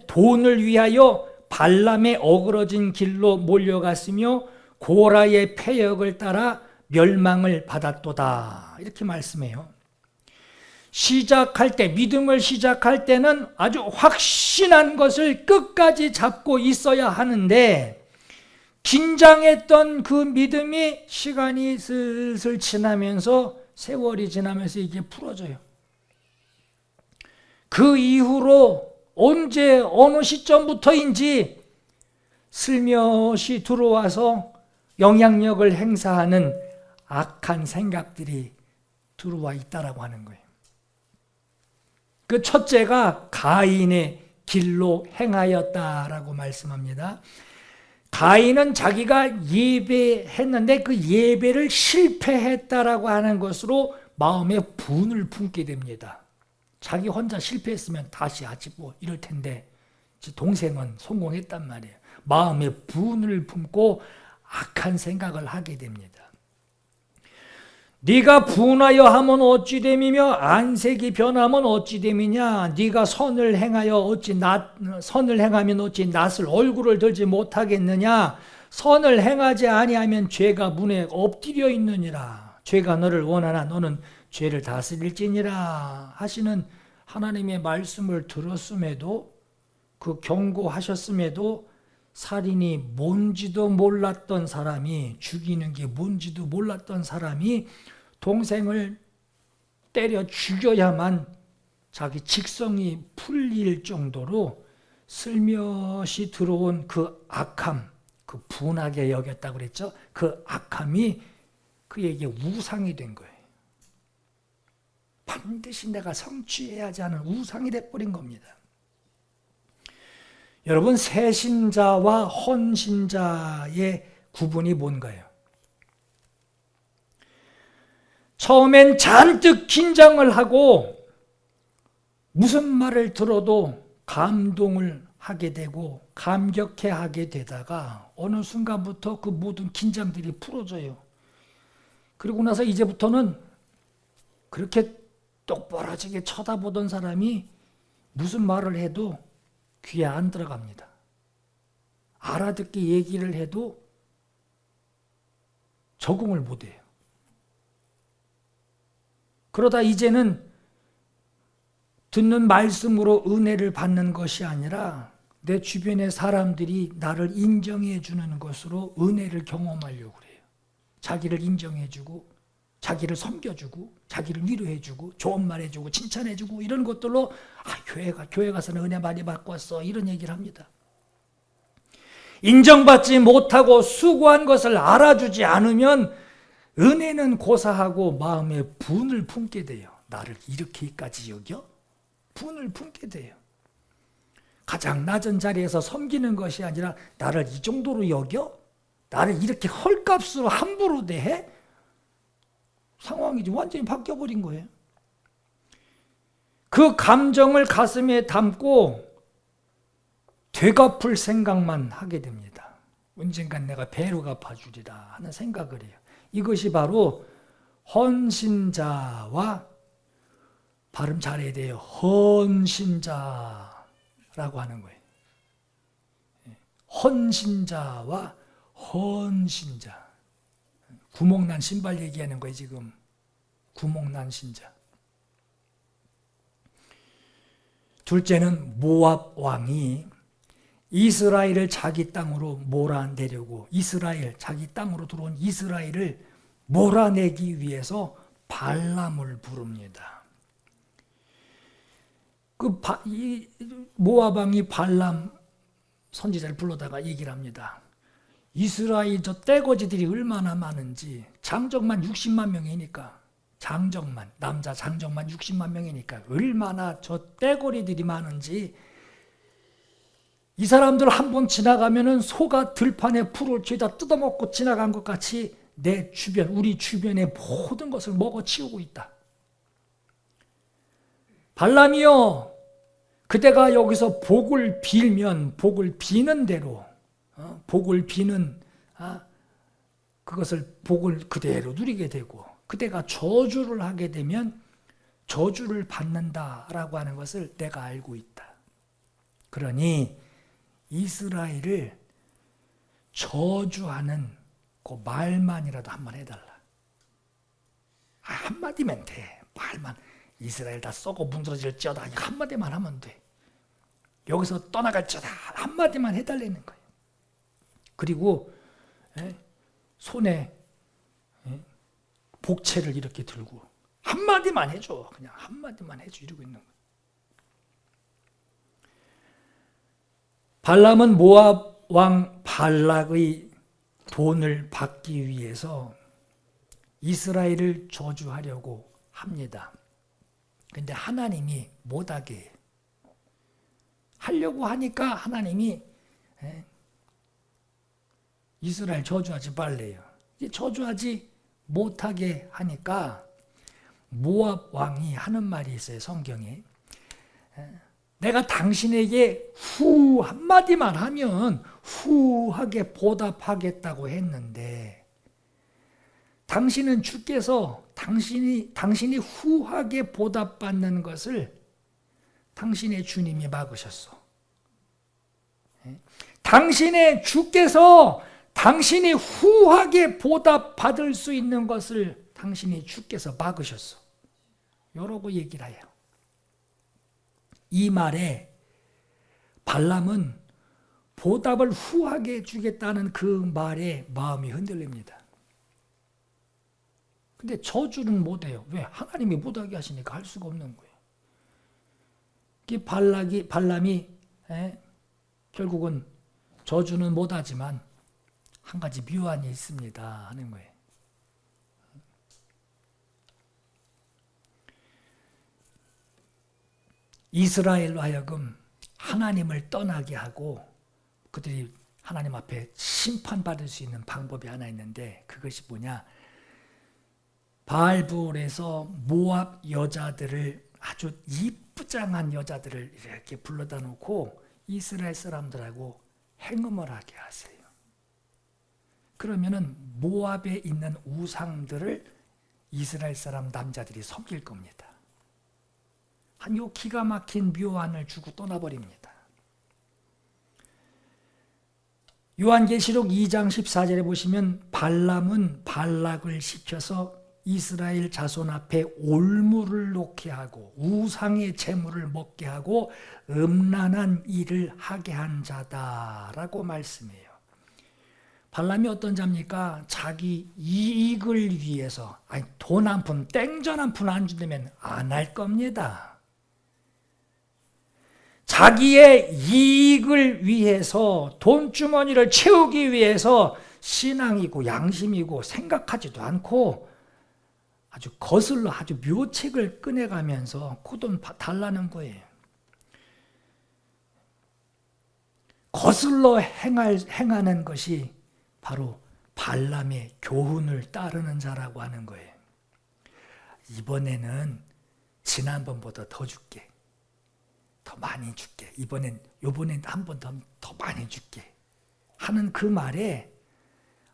돈을 위하여 발람의 어그러진 길로 몰려갔으며 고라의 패역을 따라 멸망을 받았도다. 이렇게 말씀해요. 시작할 때, 믿음을 시작할 때는 아주 확신한 것을 끝까지 잡고 있어야 하는데 긴장했던 그 믿음이 시간이 슬슬 지나면서 세월이 지나면서 이게 풀어져요. 그 이후로 언제 어느 시점부터인지 슬며시 들어와서 영향력을 행사하는 악한 생각들이 들어와 있다라고 하는 거예요. 그 첫째가 가인의 길로 행하였다라고 말씀합니다. 가인은 자기가 예배했는데 그 예배를 실패했다라고 하는 것으로 마음에 분을 품게 됩니다. 자기 혼자 실패했으면 다시 하지 뭐 이럴 텐데 동생은 성공했단 말이에요. 마음에 분을 품고 악한 생각을 하게 됩니다. 네가 분하여 하면 어찌 됨이며 안색이 변하면 어찌 됨이냐. 네가 선을 행하면 어찌 낯을 얼굴을 들지 못하겠느냐. 선을 행하지 아니하면 죄가 문에 엎드려 있느니라. 죄가 너를 원하나 너는 죄를 다스릴지니라 하시는 하나님의 말씀을 들었음에도 그 경고하셨음에도 살인이 뭔지도 몰랐던 사람이, 죽이는 게 뭔지도 몰랐던 사람이 동생을 때려 죽여야만 자기 직성이 풀릴 정도로 슬며시 들어온 그 악함, 그 분하게 여겼다고 그랬죠. 그 악함이 그에게 우상이 된 거예요. 반드시 내가 성취해야지 하는 우상이 돼버린 겁니다. 여러분, 새신자와 헌신자의 구분이 뭔가요? 처음엔 잔뜩 긴장을 하고 무슨 말을 들어도 감동을 하게 되고 감격해 하게 되다가 어느 순간부터 그 모든 긴장들이 풀어져요. 그리고 나서 이제부터는 그렇게 똑바라지게 쳐다보던 사람이 무슨 말을 해도 귀에 안 들어갑니다. 알아듣게 얘기를 해도 적응을 못해요. 그러다 이제는 듣는 말씀으로 은혜를 받는 것이 아니라 내 주변의 사람들이 나를 인정해 주는 것으로 은혜를 경험하려고 그래요. 자기를 인정해 주고 자기를 섬겨주고 자기를 위로해주고 좋은 말 해주고 칭찬해주고 이런 것들로 교회 가서는 은혜 많이 받고 왔어 이런 얘기를 합니다. 인정받지 못하고 수고한 것을 알아주지 않으면 은혜는 고사하고 마음에 분을 품게 돼요. 나를 이렇게까지 여겨? 분을 품게 돼요. 가장 낮은 자리에서 섬기는 것이 아니라 나를 이 정도로 여겨? 나를 이렇게 헐값으로 함부로 대해? 상황이 완전히 바뀌어버린 거예요. 그 감정을 가슴에 담고 되갚을 생각만 하게 됩니다. 언젠간 내가 배로 갚아주리라 하는 생각을 해요. 이것이 바로 헌신자와, 발음 잘해야 돼요. 헌신자라고 하는 거예요. 헌신자와 헌신자. 구멍난 신발 얘기하는 거예요, 지금. 구멍난 신자. 둘째는 모압 왕이 이스라엘을 자기 땅으로 몰아내려고, 자기 땅으로 들어온 이스라엘을 몰아내기 위해서 발람을 부릅니다. 이 모압 왕이 발람 선지자를 불러다가 얘기를 합니다. 이스라엘 저 떼거지들이 얼마나 많은지, 장정만 60만 명이니까, 남자 장정만 60만 명이니까 얼마나 저 떼거리들이 많은지, 이 사람들 한 번 지나가면은 소가 들판에 풀을 죄다 뜯어먹고 지나간 것 같이 내 주변, 우리 주변의 모든 것을 먹어치우고 있다. 발람이여, 그대가 여기서 복을 빌면 복을 비는 대로, 복을 비는, 그것을 복을 그대로 누리게 되고, 그대가 저주를 하게 되면 저주를 받는다라고 하는 것을 내가 알고 있다. 그러니 이스라엘을 저주하는 그 말만이라도 한번 해달라. 한마디면 돼. 말만. 이스라엘 다 썩어 문드러질지어다. 한마디만 하면 돼. 여기서 떠나갈지어다. 한마디만 해달라는 거예요. 그리고 손에 복채를 이렇게 들고 한마디만 해줘. 그냥 한마디만 해줘. 이러고 있는 거예요. 발람은 모압 왕 발락의 돈을 받기 위해서 이스라엘을 저주하려고 합니다. 근데 하나님이 못하게 해요. 하려고 하니까 하나님이 이스라엘 저주하지 말래요. 저주하지 못하게 하니까 모압 왕이 하는 말이 있어요. 성경에. 내가 당신에게 후 한마디만 하면 후하게 보답하겠다고 했는데, 당신은 주께서 당신이 후하게 보답받는 것을 당신의 주님이 막으셨어. 당신의 주께서 당신이 후하게 보답받을 수 있는 것을 당신이 주께서 막으셨어. 이러고 얘기를 해요. 이 말에 발람은 보답을 후하게 주겠다는 그 말에 마음이 흔들립니다. 근데 저주는 못해요. 왜? 하나님이 못하게 하시니까 할 수가 없는 거예요. 발람이 결국은 저주는 못하지만 한 가지 묘안이 있습니다 하는 거예요. 이스라엘로 하여금 하나님을 떠나게 하고 그들이 하나님 앞에 심판받을 수 있는 방법이 하나 있는데, 그것이 뭐냐? 바알브올에서 모압 여자들을, 아주 이쁘장한 여자들을 이렇게 불러다 놓고 이스라엘 사람들하고 행음을 하게 하세요. 그러면은 모압에 있는 우상들을 이스라엘 사람 남자들이 섬길 겁니다. 한 요 기가 막힌 묘안을 주고 떠나버립니다. 요한계시록 2장 14절에 보시면 발람은 발락을 시켜서 이스라엘 자손 앞에 올무를 놓게 하고 우상의 재물을 먹게 하고 음란한 일을 하게 한 자다라고 말씀해요. 발람이 어떤 자입니까? 자기 이익을 위해서, 돈 한 푼, 땡전 한 푼 안 준다면 안 할 겁니다. 자기의 이익을 위해서, 돈주머니를 채우기 위해서 신앙이고 양심이고 생각하지도 않고 아주 거슬러 아주 묘책을 꺼내가면서 그 돈 달라는 거예요. 거슬러 행하는 것이 바로 발람의 교훈을 따르는 자라고 하는 거예요. 이번에는 지난번보다 더 줄게. 더 많이 줄게. 요번엔 한 번 더 많이 줄게. 하는 그 말에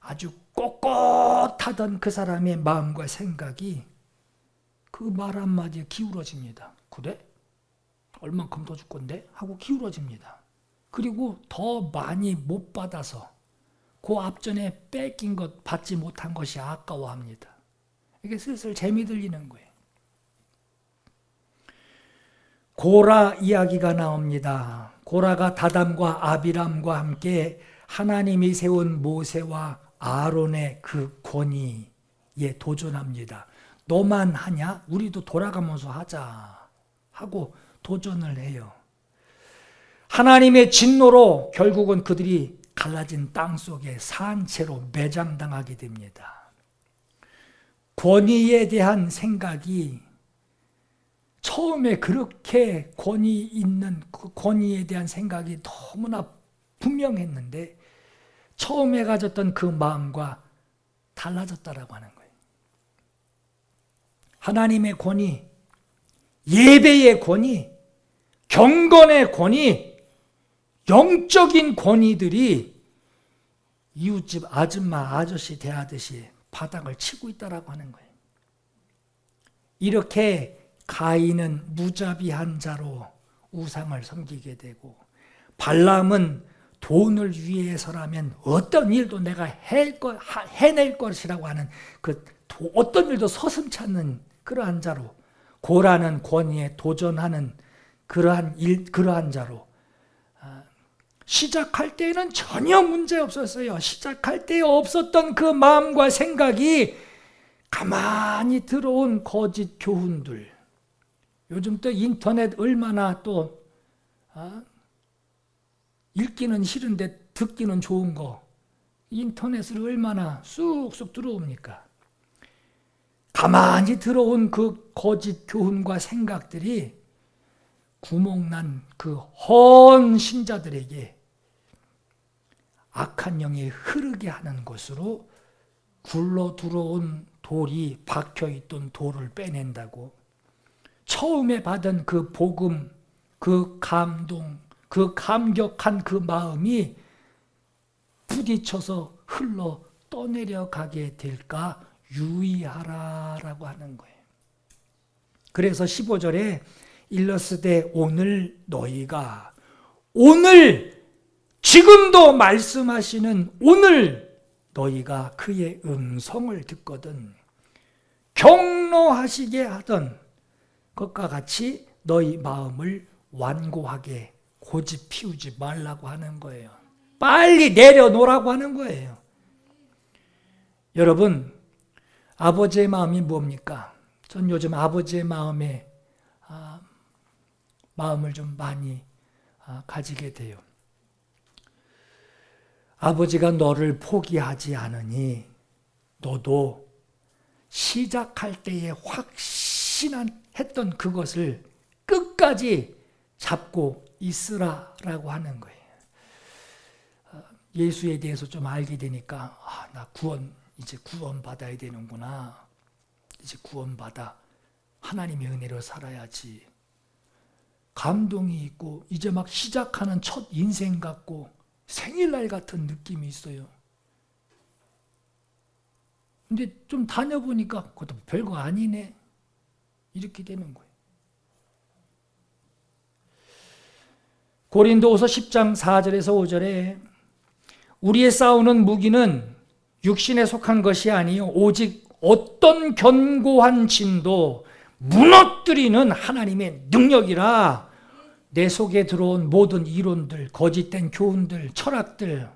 아주 꼿꼿하던 그 사람의 마음과 생각이 그 말 한마디에 기울어집니다. 그래? 얼만큼 더 줄 건데? 하고 기울어집니다. 그리고 더 많이 못 받아서 그 앞전에 뺏긴 것, 받지 못한 것이 아까워합니다. 이게 슬슬 재미 들리는 거예요. 고라 이야기가 나옵니다. 고라가 다담과 아비람과 함께 하나님이 세운 모세와 아론의 그 권위에 도전합니다. 너만 하냐? 우리도 돌아가면서 하자 하고 도전을 해요. 하나님의 진노로 결국은 그들이 갈라진 땅 속에 산채로 매장당하게 됩니다. 권위에 대한 생각이 처음에 그렇게 권위 있는 그 권위에 대한 생각이 너무나 분명했는데 처음에 가졌던 그 마음과 달라졌다라고 하는 거예요. 하나님의 권위, 예배의 권위, 경건의 권위, 영적인 권위들이 이웃집 아줌마, 아저씨 대하듯이 바닥을 치고 있다라고 하는 거예요. 이렇게 가인은 무자비한 자로 우상을 섬기게 되고 발람은 돈을 위해서라면 어떤 일도 내가 해낼 것이라고 하는 그 어떤 일도 서슴지 않는 그러한 자로 고라는 권위에 도전하는 그러한 자로 시작할 때에는 전혀 문제 없었어요. 시작할 때 없었던 그 마음과 생각이 가만히 들어온 거짓 교훈들. 요즘 또 인터넷 얼마나 또 읽기는 싫은데 듣기는 좋은 거 인터넷을 얼마나 쑥쑥 들어옵니까? 가만히 들어온 그 거짓 교훈과 생각들이 구멍난 그 헌 신자들에게 악한 영이 흐르게 하는 것으로 굴러 들어온 돌이 박혀있던 돌을 빼낸다고 처음에 받은 그 복음, 그 감동, 그 감격한 그 마음이 부딪혀서 흘러 떠내려가게 될까 유의하라라고 하는 거예요. 그래서 15절에 일러스되 오늘 너희가 오늘 지금도 말씀하시는 오늘 너희가 그의 음성을 듣거든 경노하시게 하던 것과 같이 너희 마음을 완고하게 고집 피우지 말라고 하는 거예요. 빨리 내려놓으라고 하는 거예요. 여러분, 아버지의 마음이 뭡니까? 전 요즘 아버지의 마음을 좀 많이 가지게 돼요. 아버지가 너를 포기하지 않으니 너도 시작할 때에 확신했던 그것을 끝까지 잡고 있으라라고 하는 거예요. 예수에 대해서 좀 알게 되니까 나 이제 구원 받아야 되는구나. 이제 구원 받아 하나님의 은혜로 살아야지. 감동이 있고 이제 막 시작하는 첫 인생 같고 생일날 같은 느낌이 있어요. 근데 좀 다녀보니까 그것도 별거 아니네. 이렇게 되는 거예요. 고린도후서 10장 4절에서 5절에 우리의 싸우는 무기는 육신에 속한 것이 아니요 오직 어떤 견고한 진도 무너뜨리는 하나님의 능력이라. 내 속에 들어온 모든 이론들, 거짓된 교훈들, 철학들,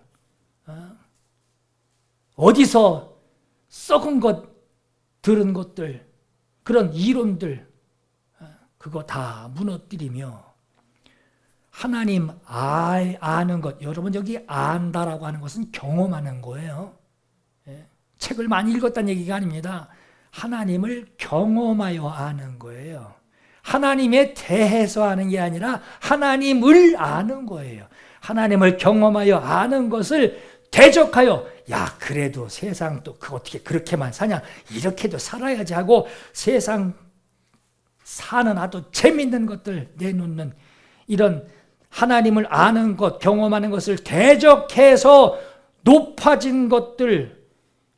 어디서 썩은 것, 들은 것들, 그런 이론들, 그거 다 무너뜨리며 하나님 아는 것, 여러분 여기 안다라고 하는 것은 경험하는 거예요. 책을 많이 읽었다는 얘기가 아닙니다. 하나님을 경험하여 아는 거예요. 하나님에 대해서 아는 게 아니라 하나님을 아는 거예요. 하나님을 경험하여 아는 것을 대적하여 야 그래도 세상 또 그 어떻게 그렇게만 사냐, 이렇게도 살아야지 하고 세상 사는 아주 재밌는 것들 내놓는 이런 하나님을 아는 것, 경험하는 것을 대적해서 높아진 것들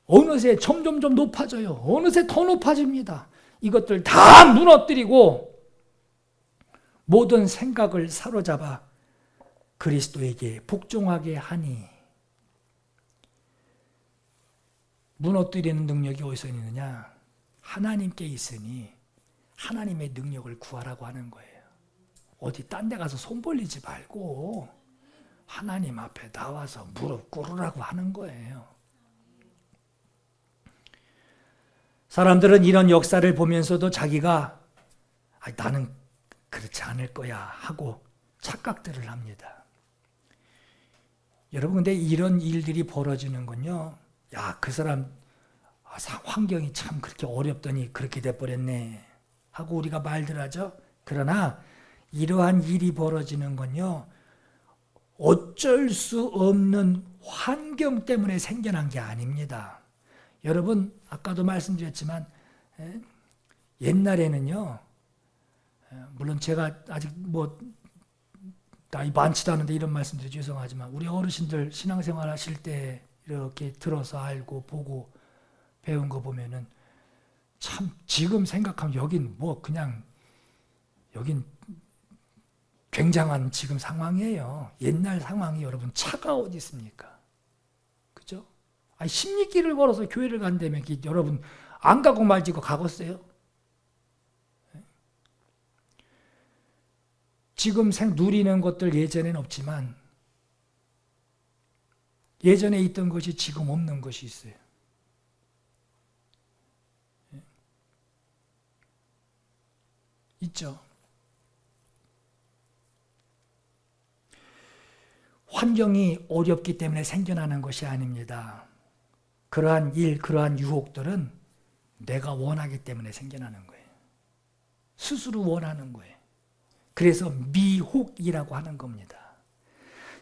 어느새 점점 높아져요. 어느새 더 높아집니다. 이것들 다 무너뜨리고 모든 생각을 사로잡아 그리스도에게 복종하게 하니, 무너뜨리는 능력이 어디서 있느냐? 하나님께 있으니 하나님의 능력을 구하라고 하는 거예요. 어디 딴 데 가서 손 벌리지 말고 하나님 앞에 나와서 무릎 꿇으라고 하는 거예요. 사람들은 이런 역사를 보면서도 자기가 나는 그렇지 않을 거야 하고 착각들을 합니다. 여러분, 근데 이런 일들이 벌어지는 건요, 야, 그 사람 환경이 참 그렇게 어렵더니 그렇게 돼버렸네 하고 우리가 말들 하죠. 그러나 이러한 일이 벌어지는 건요, 어쩔 수 없는 환경 때문에 생겨난 게 아닙니다. 여러분, 아까도 말씀드렸지만 옛날에는요, 물론 제가 아직 나이 많지도 않은데 이런 말씀드려 죄송하지만 우리 어르신들 신앙생활 하실 때 이렇게 들어서 알고 보고 배운 거 보면은 참 지금 생각하면 여긴 굉장한 지금 상황이에요. 옛날 상황이 여러분 차가 어디 있습니까? 그죠? 아니 16길을 걸어서 교회를 간다면 여러분 안 가고 말지고 가겠어요? 지금 누리는 것들 예전에는 없지만 예전에 있던 것이 지금 없는 것이 있어요. 있죠. 환경이 어렵기 때문에 생겨나는 것이 아닙니다. 그러한 일, 그러한 유혹들은 내가 원하기 때문에 생겨나는 거예요. 스스로 원하는 거예요. 그래서 미혹이라고 하는 겁니다.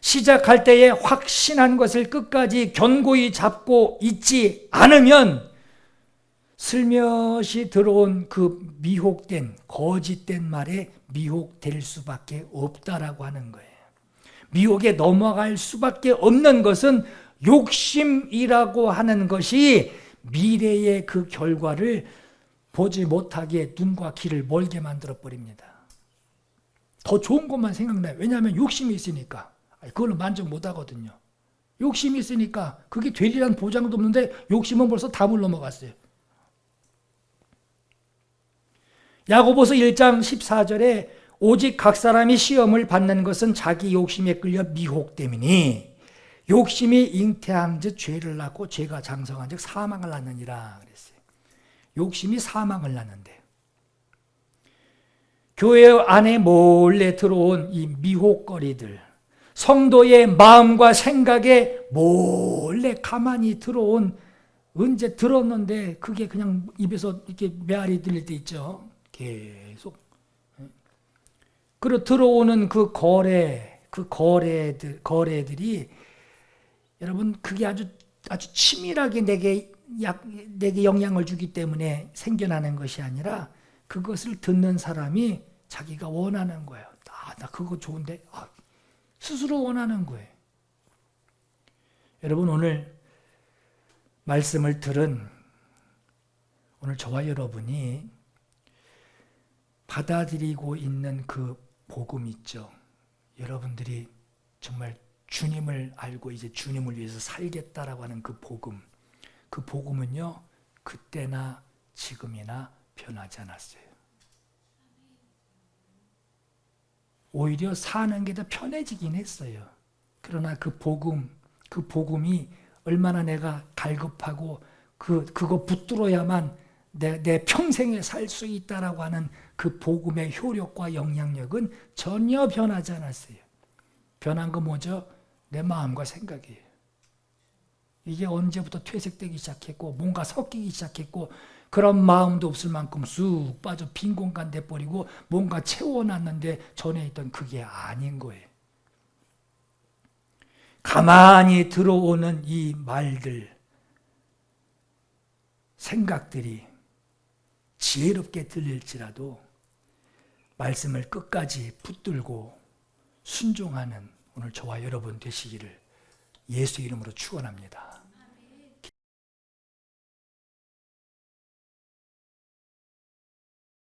시작할 때에 확신한 것을 끝까지 견고히 잡고 있지 않으면 슬며시 들어온 그 미혹된, 거짓된 말에 미혹될 수밖에 없다라고 하는 거예요. 미혹에 넘어갈 수밖에 없는 것은 욕심이라고 하는 것이 미래의 그 결과를 보지 못하게 눈과 귀를 멀게 만들어 버립니다. 더 좋은 것만 생각나요. 왜냐하면 욕심이 있으니까. 그걸로 만족 못 하거든요. 욕심이 있으니까 그게 되리란 보장도 없는데 욕심은 벌써 담을 넘어갔어요. 야고보서 1장 14절에 오직 각 사람이 시험을 받는 것은 자기 욕심에 끌려 미혹됨이니 욕심이 잉태한즉 죄를 낳고 죄가 장성한즉 사망을 낳느니라 그랬어요. 욕심이 사망을 낳는데 교회 안에 몰래 들어온 이 미혹거리들, 성도의 마음과 생각에 몰래 가만히 들어온, 언제 들었는데 그게 그냥 입에서 이렇게 메아리 들릴 때 있죠. 계속. 그리고 들어오는 그 거래들이 여러분 그게 아주 치밀하게 내게 영향을 주기 때문에 생겨나는 것이 아니라 그것을 듣는 사람이 자기가 원하는 거예요. 나 그거 좋은데 스스로 원하는 거예요. 여러분, 오늘 말씀을 들은 오늘 저와 여러분이 받아들이고 있는 그 복음 있죠. 여러분들이 정말 주님을 알고 이제 주님을 위해서 살겠다라고 하는 그 복음은요, 그때나 지금이나 변하지 않았어요. 오히려 사는 게 더 편해지긴 했어요. 그러나 그 복음이 얼마나 내가 갈급하고 그거 붙들어야만 내 평생에 살 수 있다라고 하는 그 복음의 효력과 영향력은 전혀 변하지 않았어요. 변한 거 뭐죠? 내 마음과 생각이에요. 이게 언제부터 퇴색되기 시작했고 뭔가 섞이기 시작했고 그런 마음도 없을 만큼 쑥 빠져 빈 공간 돼버리고 뭔가 채워놨는데 전에 있던 그게 아닌 거예요. 가만히 들어오는 이 말들, 생각들이 지혜롭게 들릴지라도 말씀을 끝까지 붙들고 순종하는 오늘 저와 여러분 되시기를 예수 이름으로 축원합니다.